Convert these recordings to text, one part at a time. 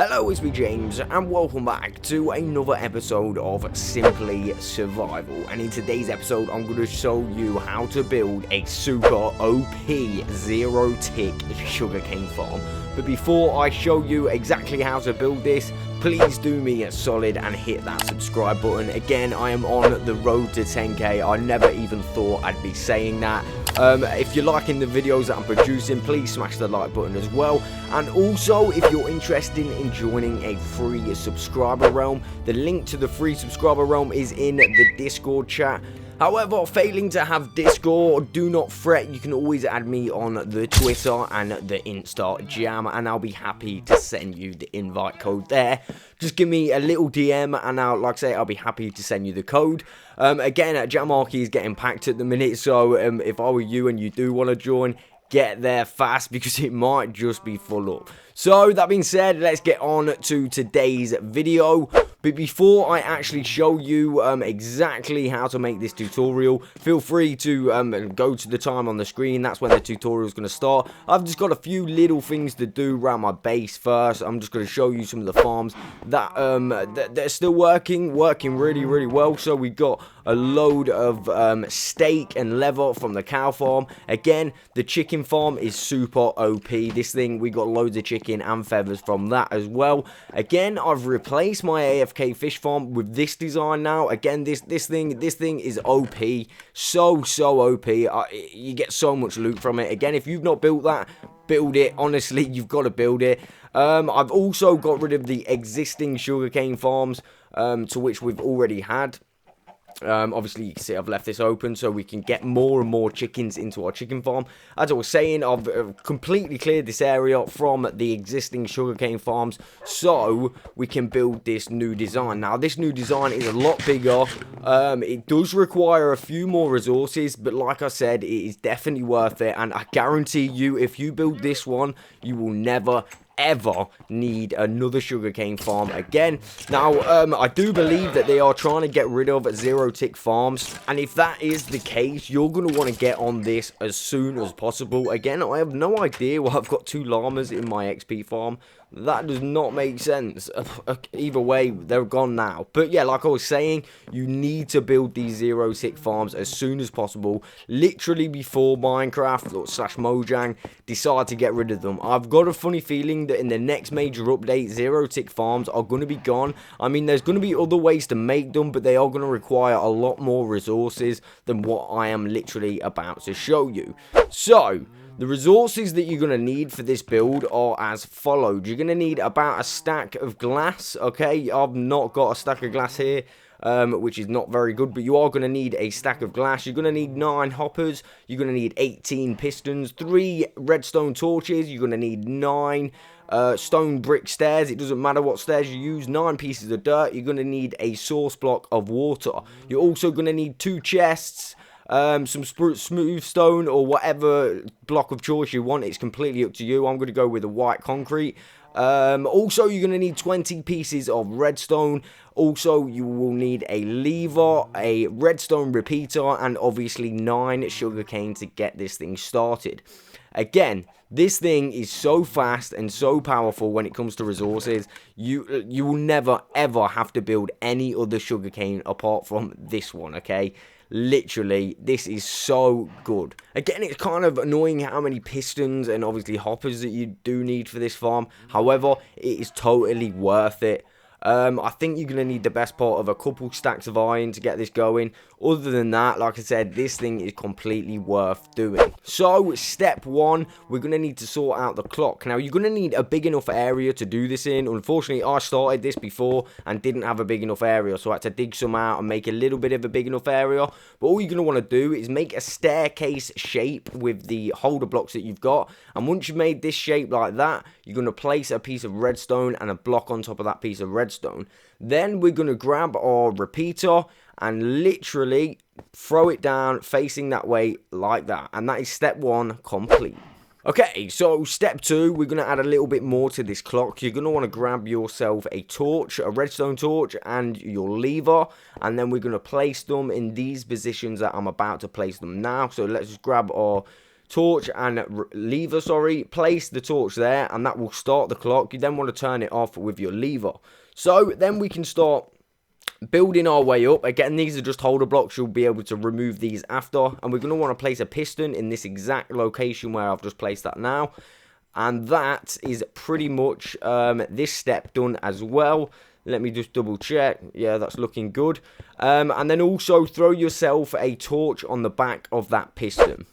Hello, it's me James, and welcome back to another episode of Simply Survival. And in today's episode, I'm going to show you how to build a super OP zero-tick sugarcane farm. But before I show you exactly how to build this, please do me a solid and hit that subscribe button. Again, I am on the road to 10k. I never even thought I'd be saying that. If you're liking the videos that I'm producing, please smash the like button as well. And also, if you're interested in joining a free subscriber realm, the link to the free subscriber realm is in the Discord chat. However, failing to have Discord, do not fret. You can always add me on the Twitter and the InstaJam, and I'll be happy to send you the invite code there. Just give me a little DM, and like I say, I'll be happy to send you the code. Again, Jamarchy is getting packed at the minute, so if I were you and you do want to join, get there fast because it might just be full up. So that being said, let's get on to today's video. But before I actually show you exactly how to make this tutorial, feel free to go to the time on the screen. That's when the tutorial is going to start. I've just got a few little things to do around my base first. I'm just going to show you some of the farms that they're still working really well. So we've got a load of steak and leather from the cow farm. Again, the chicken farm is super OP. This thing, we got loads of chicken and feathers from that as well. Again, I've replaced my AFK fish farm with this design now. Again, this thing is OP, so OP. You get so much loot from it. Again, if you've not built that, build it. Honestly, you've got to build it. I've also got rid of the existing sugarcane farms to which we've already had. Obviously, you can see I've left this open so we can get more and more chickens into our chicken farm. As I was saying, I've completely cleared this area from the existing sugarcane farms so we can build this new design. Now, this new design is a lot bigger. It does require a few more resources, but like I said, it is definitely worth it. And I guarantee you, if you build this one, you will never ever need another sugarcane farm again. Now, I do believe that they are trying to get rid of zero-tick farms, and if that is the case, you're going to want to get on this as soon as possible. Again, I have no idea why I've got 2 llamas in my XP farm. That does not make sense. Either way, they're gone now. But yeah, like I was saying, you need to build these zero-tick farms as soon as possible. Literally before Minecraft / Mojang decide to get rid of them. I've got a funny feeling that in the next major update, zero-tick farms are going to be gone. I mean, there's going to be other ways to make them, but they are going to require a lot more resources than what I am literally about to show you. So, the resources that you're going to need for this build are as followed. You're going to need about a stack of glass, okay? I've not got a stack of glass here, which is not very good, but you are going to need a stack of glass. You're going to need 9 hoppers. You're going to need 18 pistons, 3 redstone torches. You're going to need 9 stone brick stairs. It doesn't matter what stairs you use. 9 pieces of dirt. You're going to need a source block of water. You're also going to need 2 chests. Some smooth stone or whatever block of choice you want. It's completely up to you. I'm going to go with a white concrete. Also, you're going to need 20 pieces of redstone. Also, you will need a lever, a redstone repeater, and obviously 9 sugarcane to get this thing started. Again, this thing is so fast and so powerful when it comes to resources. You will never ever have to build any other sugarcane apart from this one, okay? Literally, this is so good. Again, it's kind of annoying how many pistons and obviously hoppers that you do need for this farm. However, it is totally worth it. I think you're going to need the best part of a couple stacks of iron to get this going. Other than that, like I said, this thing is completely worth doing. So, step 1, we're going to need to sort out the clock. Now, you're going to need a big enough area to do this in. Unfortunately, I started this before and didn't have a big enough area, so I had to dig some out and make a little bit of a big enough area. But all you're going to want to do is make a staircase shape with the holder blocks that you've got. And once you've made this shape like that, you're going to place a piece of redstone and a block on top of that piece of redstone. Then we're going to grab our repeater and literally throw it down facing that way like that. And that is step 1 complete. Okay, so step 2, we're going to add a little bit more to this clock. You're going to want to grab yourself a torch, a redstone torch, and your lever. And then we're going to place them in these positions that I'm about to place them now. So let's just grab our torch and lever, place the torch there, and that will start the clock. You then want to turn it off with your lever. So then we can start building our way up. Again, these are just holder blocks. You'll be able to remove these after, and we're going to want to place a piston in this exact location where I've just placed that now. And that is pretty much this step done as well. Let me just double check. Yeah, that's looking good. And then also throw yourself a torch on the back of that piston.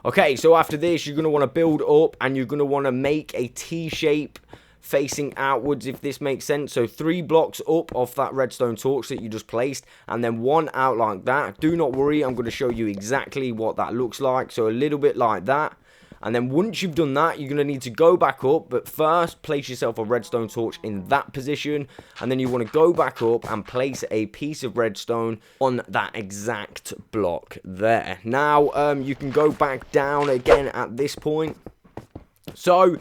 Okay, so after this, you're going to want to build up, and you're going to want to make a T-shape facing outwards, if this makes sense. So 3 blocks up off that redstone torch that you just placed, and then 1 out like that. Do not worry, I'm going to show you exactly what that looks like. So a little bit like that. And then once you've done that, you're going to need to go back up. But first, place yourself a redstone torch in that position. And then you want to go back up and place a piece of redstone on that exact block there. Now, you can go back down again at this point. So,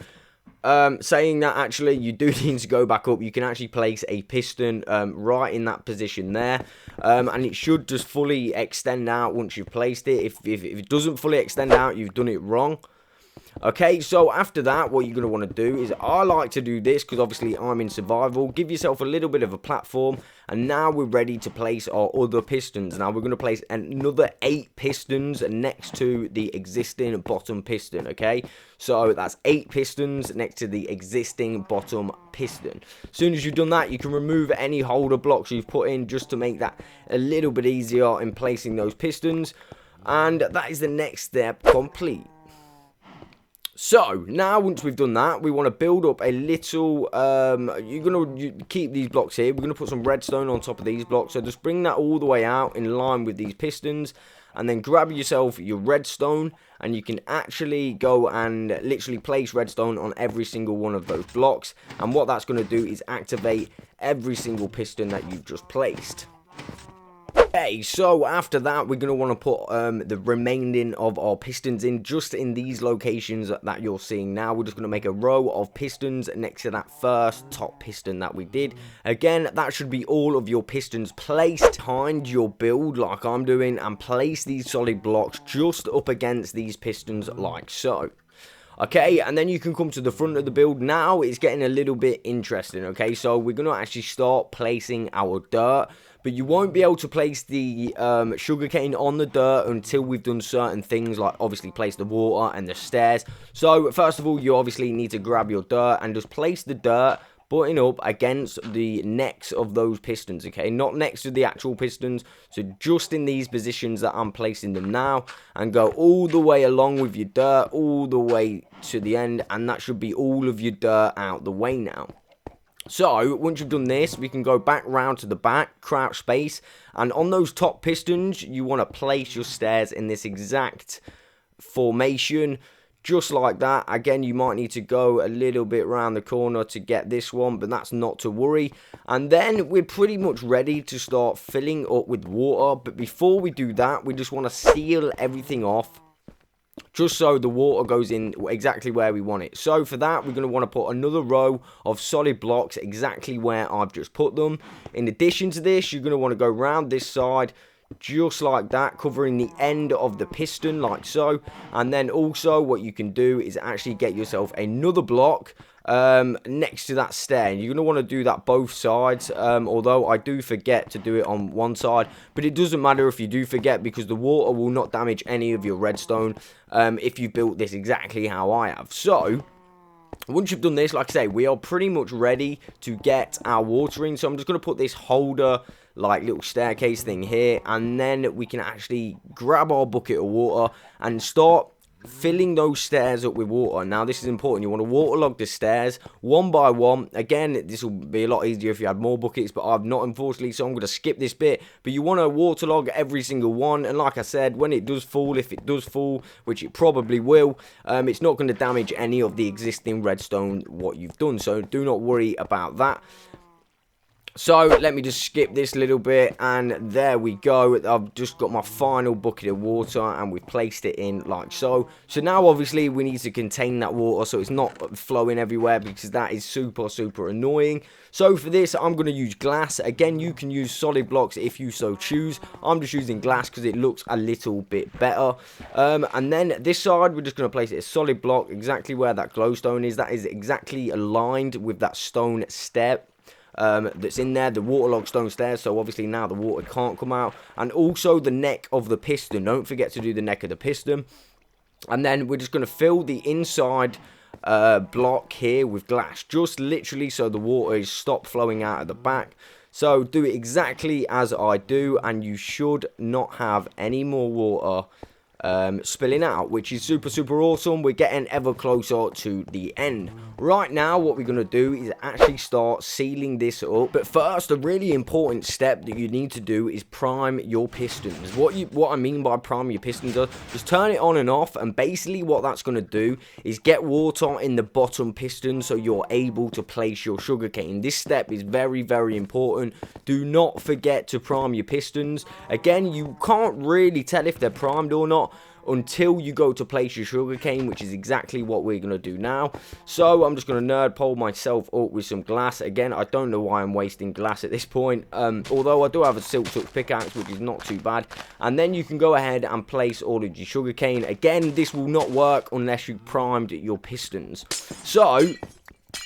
saying that, actually, you do need to go back up. You can actually place a piston right in that position there. And it should just fully extend out once you've placed it. If it doesn't fully extend out, you've done it wrong. Okay, so after that, what you're going to want to do is, I like to do this because obviously I'm in survival. Give yourself a little bit of a platform, and now we're ready to place our other pistons. Now we're going to place another 8 pistons next to the existing bottom piston, okay? So that's 8 pistons next to the existing bottom piston. As soon as you've done that, you can remove any holder blocks you've put in just to make that a little bit easier in placing those pistons. And that is the next step complete. So, now once we've done that, we want to build up a little, you're going to keep these blocks here. We're going to put some redstone on top of these blocks. So just bring that all the way out in line with these pistons. And then grab yourself your redstone. And you can actually go and literally place redstone on every single one of those blocks. And what that's going to do is activate every single piston that you've just placed. Okay, so after that, we're going to want to put the remaining of our pistons in just in these locations that you're seeing now. We're just going to make a row of pistons next to that first top piston that we did. Again, that should be all of your pistons placed behind your build like I'm doing, and place these solid blocks just up against these pistons like so. Okay, and then you can come to the front of the build. Now it's getting a little bit interesting, okay? So we're going to actually start placing our dirt. But you won't be able to place the sugarcane on the dirt until we've done certain things, like obviously place the water and the stairs. So first of all, you obviously need to grab your dirt and just place the dirt, butting up against the necks of those pistons, okay? Not next to the actual pistons, so just in these positions that I'm placing them now, and go all the way along with your dirt, all the way to the end, and that should be all of your dirt out the way now. So, once you've done this, we can go back round to the back, crouch space, and on those top pistons, you want to place your stairs in this exact formation, just like that. Again, you might need to go a little bit around the corner to get this one, but that's not to worry. And then we're pretty much ready to start filling up with water, but before we do that, we just want to seal everything off, just so the water goes in exactly where we want it. So for that, we're going to want to put another row of solid blocks exactly where I've just put them. In addition to this, you're going to want to go around this side, just like that, covering the end of the piston like so. And then also what you can do is actually get yourself another block next to that stair. You're going to want to do that both sides, although I do forget to do it on one side, but it doesn't matter if you do forget, because the water will not damage any of your redstone if you built this exactly how I have. So once you've done this, like I say, we are pretty much ready to get our water in. So I'm just going to put this holder, like little staircase thing here, and then we can actually grab our bucket of water and start filling those stairs up with water. Now this is important. You want to waterlog the stairs one by one. Again, this will be a lot easier if you had more buckets, but I've not, unfortunately, so I'm going to skip this bit. But you want to waterlog every single one, and like I said, when it does fall, if it does fall, which it probably will, it's not going to damage any of the existing redstone what you've done, so do not worry about that. So let me just skip this little bit, and there we go. I've just got my final bucket of water, and we've placed it in like so. So now obviously we need to contain that water so it's not flowing everywhere, because that is super annoying. So for this, I'm going to use glass. Again, you can use solid blocks if you so choose. I'm just using glass because it looks a little bit better. And then this side, we're just going to place it a solid block exactly where that glowstone is. That is exactly aligned with that stone step that's in there, the waterlogged stone stairs. So obviously now the water can't come out. And also the neck of the piston. Don't forget to do the neck of the piston. And then we're just going to fill the inside block here with glass, just literally so the water is stopped flowing out of the back. So do it exactly as I do, and you should not have any more water spilling out, which is super awesome. We're getting ever closer to the end. Right now, what we're going to do is actually start sealing this up. But first, a really important step that you need to do is prime your pistons. What I mean by prime your pistons is just turn it on and off, and basically what that's going to do is get water in the bottom piston so you're able to place your sugarcane. This step is very important. Do not forget to prime your pistons. Again, you can't really tell if they're primed or not until you go to place your sugarcane, which is exactly what we're going to do now. So I'm just going to nerd pole myself up with some glass. Again, I don't know why I'm wasting glass at this point, although I do have a silk touch pickaxe, which is not too bad. And then you can go ahead and place all of your sugarcane. Again, this will not work unless you primed your pistons. So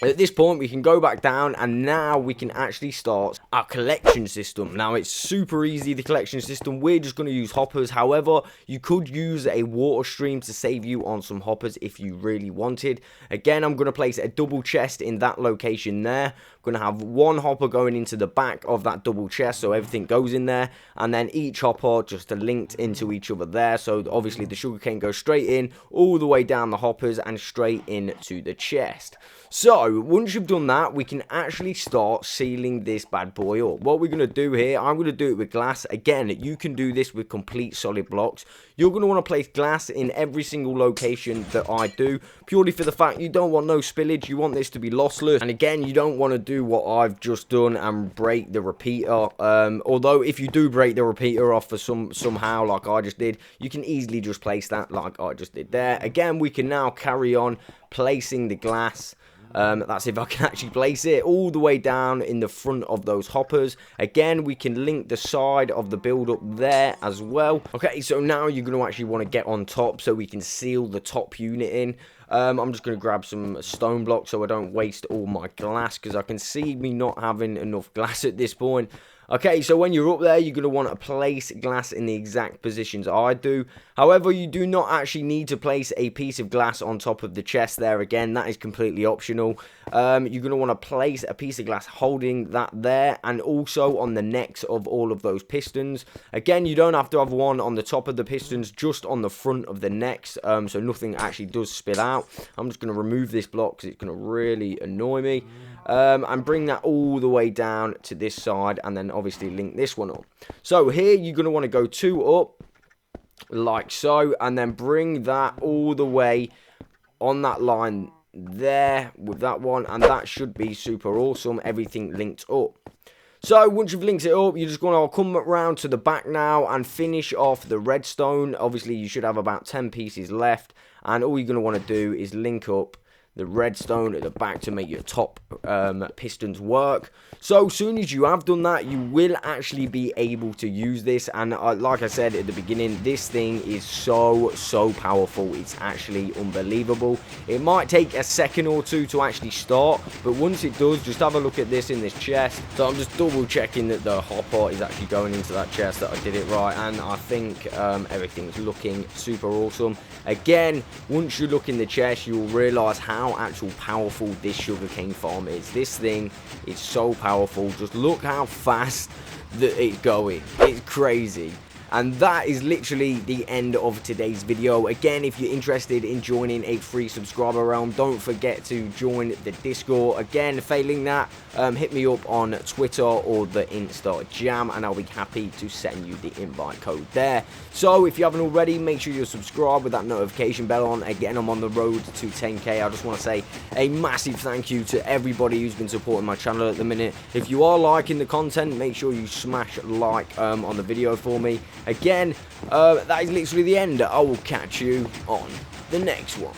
at this point, we can go back down, and now we can actually start our collection system. Now, it's super easy, the collection system. We're just going to use hoppers. However, you could use a water stream to save you on some hoppers if you really wanted. Again, I'm going to place a double chest in that location there. I'm going to have one hopper going into the back of that double chest, so everything goes in there. And then each hopper just linked into each other there. So obviously, the sugarcane goes straight in, all the way down the hoppers, and straight into the chest. So, once you've done that, we can actually start sealing this bad boy up. What we're going to do here, I'm going to do it with glass. Again, you can do this with complete solid blocks. You're going to want to place glass in every single location that I do, purely for the fact you don't want no spillage. You want this to be lossless. And again, you don't want to do what I've just done and break the repeater. Although, if you do break the repeater off for somehow, like I just did, you can easily just place that like I just did there. Again, we can now carry on placing the glass. That's if I can actually place it all the way down in the front of those hoppers. Again, we can link the side of the build up there as well. Okay, so now you're going to actually want to get on top so we can seal the top unit in. I'm just going to grab some stone blocks so I don't waste all my glass, because I can see me not having enough glass at this point. Okay, so when you're up there, you're going to want to place glass in the exact positions I do. However, you do not actually need to place a piece of glass on top of the chest there. Again, that is completely optional. You're going to want to place a piece of glass holding that there, and also on the necks of all of those pistons. Again, you don't have to have one on the top of the pistons, just on the front of the necks, so nothing actually does spill out. I'm just going to remove this block because it's going to really annoy me. And bring that all the way down to this side, and then obviously link this one up. So here you're going to want to go 2 up like so, and then bring that all the way on that line there with that one, and that should be super awesome. Everything linked up. So once you've linked it up, you're just going to come around to the back now and finish off the redstone. Obviously you should have about 10 pieces left, and all you're going to want to do is link up the redstone at the back to make your top pistons work. So as soon as you have done that, you will actually be able to use this. And like I said at the beginning, this thing is so powerful. It's actually unbelievable. It might take a second or two to actually start, but once it does, just have a look at this in this chest. So I'm just double checking that the hopper is actually going into that chest, that I did it right, and I think everything's looking super awesome. Again, once you look in the chest, you'll realize how actual powerful this sugarcane farm is. This thing is so powerful. Just look how fast that it's going. It's crazy. And that is literally the end of today's video. Again, if you're interested in joining a free subscriber realm, don't forget to join the Discord. Again, failing that, hit me up on Twitter or the InstaJam, and I'll be happy to send you the invite code there. So if you haven't already, make sure you're subscribed with that notification bell on. Again, I'm on the road to 10k. I just want to say a massive thank you to everybody who's been supporting my channel at the minute. If you are liking the content, make sure you smash like on the video for me. Again, that is literally the end. I will catch you on the next one.